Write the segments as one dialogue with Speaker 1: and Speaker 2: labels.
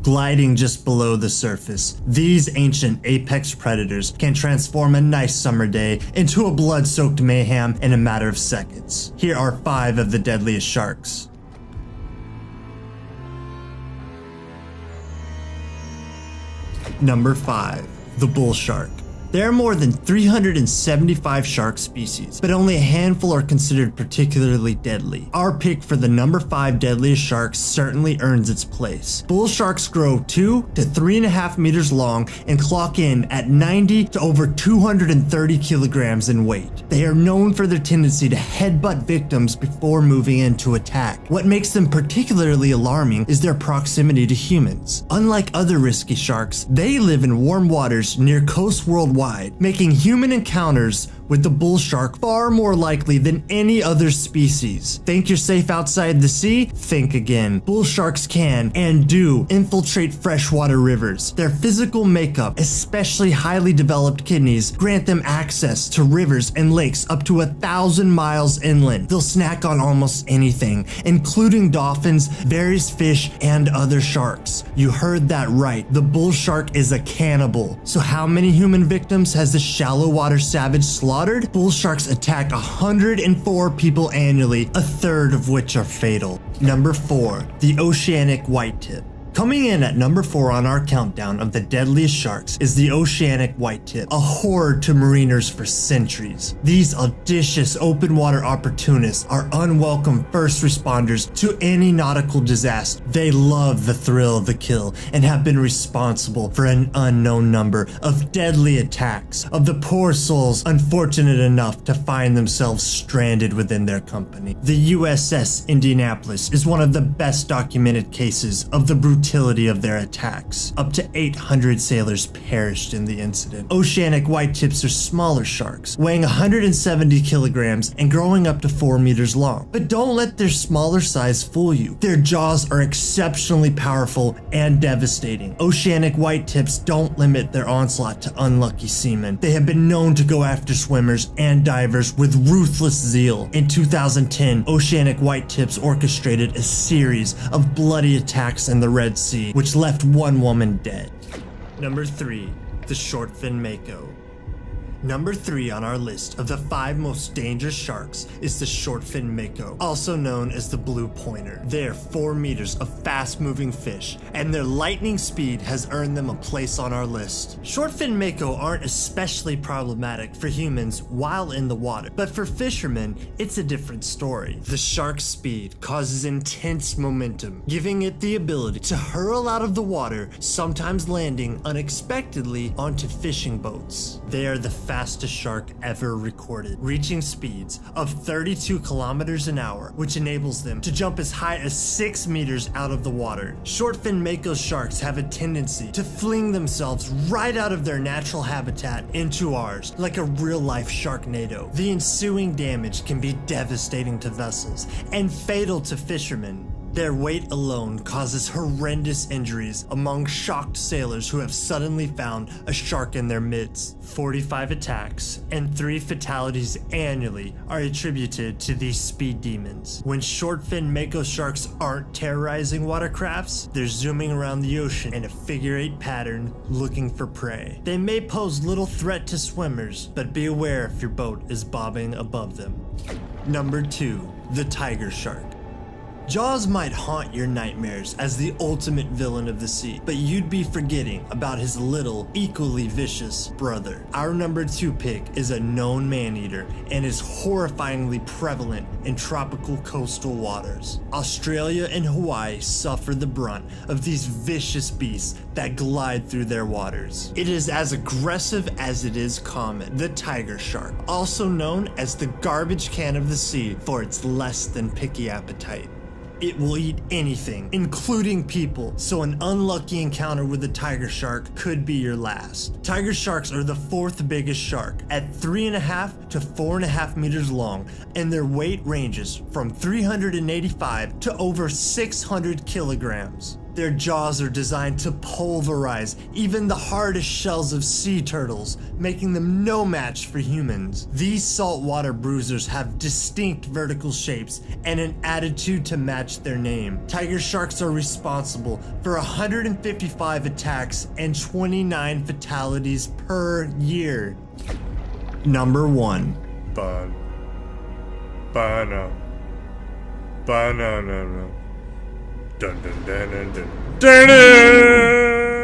Speaker 1: gliding just below the surface. These ancient apex predators can transform a nice summer day into a blood-soaked mayhem in a matter of seconds. Here are 5 of the deadliest sharks. Number 5. The bull shark. There are more than 375 shark species, but only a handful are considered particularly deadly. Our pick for the number 5 deadliest shark certainly earns its place. Bull sharks grow 2 to 3.5 meters long and clock in at 90 to over 230 kilograms in weight. They are known for their tendency to headbutt victims before moving in to attack. What makes them particularly alarming is their proximity to humans. Unlike other risky sharks, they live in warm waters near coasts worldwide, making human encounters with the bull shark far more likely than any other species. Think you're safe outside the sea? Think again. Bull sharks can and do infiltrate freshwater rivers. Their physical makeup, especially highly developed kidneys, grant them access to rivers and lakes up to 1,000 miles inland. They'll snack on almost anything, including dolphins, various fish, and other sharks. You heard that right. The bull shark is a cannibal. So how many human victims has the shallow water savage slaughtered? Bull sharks attack 104 people annually, a third of which are fatal. Number 4. The oceanic whitetip. Coming in at number 4 on our countdown of the deadliest sharks is the oceanic whitetip, a horror to mariners for centuries. These audacious open water opportunists are unwelcome first responders to any nautical disaster. They love the thrill of the kill and have been responsible for an unknown number of deadly attacks of the poor souls unfortunate enough to find themselves stranded within their company. The USS Indianapolis is one of the best documented cases of the brutality of their attacks. Up to 800 sailors perished in the incident. Oceanic whitetips are smaller sharks, weighing 170 kilograms and growing up to 4 meters long. But don't let their smaller size fool you. Their jaws are exceptionally powerful and devastating. Oceanic whitetips don't limit their onslaught to unlucky seamen. They have been known to go after swimmers and divers with ruthless zeal. In 2010, oceanic whitetips orchestrated a series of bloody attacks in the Red Sea, which left 1 woman dead. Number 3. The shortfin mako. Number 3 on our list of the 5 most dangerous sharks is the shortfin mako, also known as the blue pointer. They're 4 meters of fast-moving fish, and their lightning speed has earned them a place on our list. Shortfin mako aren't especially problematic for humans while in the water, but for fishermen, it's a different story. The shark's speed causes intense momentum, giving it the ability to hurl out of the water, sometimes landing unexpectedly onto fishing boats. They are the fastest shark ever recorded, reaching speeds of 32 kilometers an hour, which enables them to jump as high as 6 meters out of the water. Shortfin mako sharks have a tendency to fling themselves right out of their natural habitat into ours, like a real-life Sharknado. The ensuing damage can be devastating to vessels and fatal to fishermen. Their weight alone causes horrendous injuries among shocked sailors who have suddenly found a shark in their midst. 45 attacks and 3 fatalities annually are attributed to these speed demons. When shortfin mako sharks aren't terrorizing watercrafts, they're zooming around the ocean in a figure-8 pattern looking for prey. They may pose little threat to swimmers, but be aware if your boat is bobbing above them. Number 2. The tiger shark. Jaws might haunt your nightmares as the ultimate villain of the sea, but you'd be forgetting about his little, equally vicious brother. Our number 2 pick is a known man-eater and is horrifyingly prevalent in tropical coastal waters. Australia and Hawaii suffer the brunt of these vicious beasts that glide through their waters. It is as aggressive as it is common. The tiger shark, also known as the garbage can of the sea for its less than picky appetite. It will eat anything, including people, so an unlucky encounter with a tiger shark could be your last. Tiger sharks are the 4th biggest shark, at 3.5 to 4.5 meters long, and their weight ranges from 385 to over 600 kilograms. Their jaws are designed to pulverize even the hardest shells of sea turtles, making them no match for humans. These saltwater bruisers have distinct vertical shapes and an attitude to match their name. Tiger sharks are responsible for 155 attacks and 29 fatalities per year. Number 1.
Speaker 2: Banana. Dun dun dun dun dun.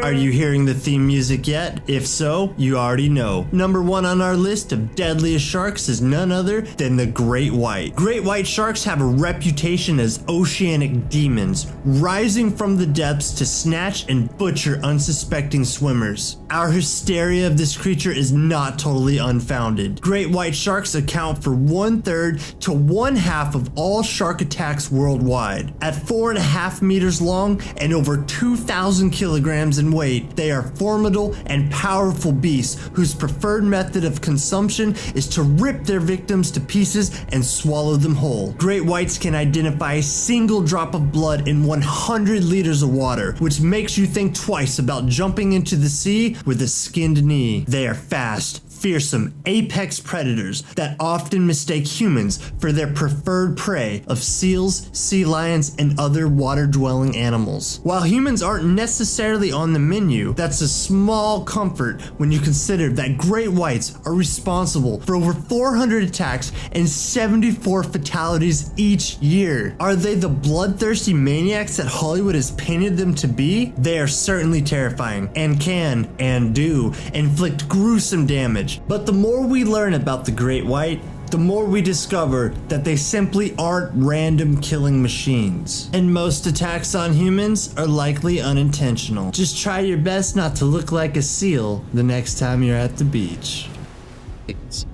Speaker 1: Are you hearing the theme music yet? If so, you already know. Number 1 on our list of deadliest sharks is none other than the great white. Great white sharks have a reputation as oceanic demons, rising from the depths to snatch and butcher unsuspecting swimmers. Our hysteria of this creature is not totally unfounded. Great white sharks account for 1/3 to 1/2 of all shark attacks worldwide. At 4.5 meters long and over 2,000 kilograms in weight, they are formidable and powerful beasts whose preferred method of consumption is to rip their victims to pieces and swallow them whole. Great whites can identify a single drop of blood in 100 liters of water, which makes you think twice about jumping into the sea with a skinned knee. They are fast, fearsome apex predators that often mistake humans for their preferred prey of seals, sea lions, and other water-dwelling animals. While humans aren't necessarily on the menu, that's a small comfort when you consider that great whites are responsible for over 400 attacks and 74 fatalities each year. Are they the bloodthirsty maniacs that Hollywood has painted them to be? They are certainly terrifying and can, and do, inflict gruesome damage. But the more we learn about the great white, the more we discover that they simply aren't random killing machines. And most attacks on humans are likely unintentional. Just try your best not to look like a seal the next time you're at the beach.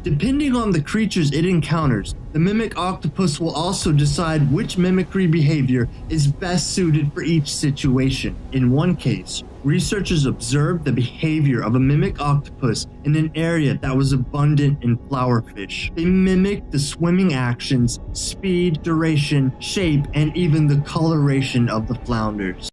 Speaker 1: Depending on the creatures it encounters, the mimic octopus will also decide which mimicry behavior is best suited for each situation. In one case, researchers observed the behavior of a mimic octopus in an area that was abundant in flowerfish. They mimicked the swimming actions, speed, duration, shape, and even the coloration of the flounders.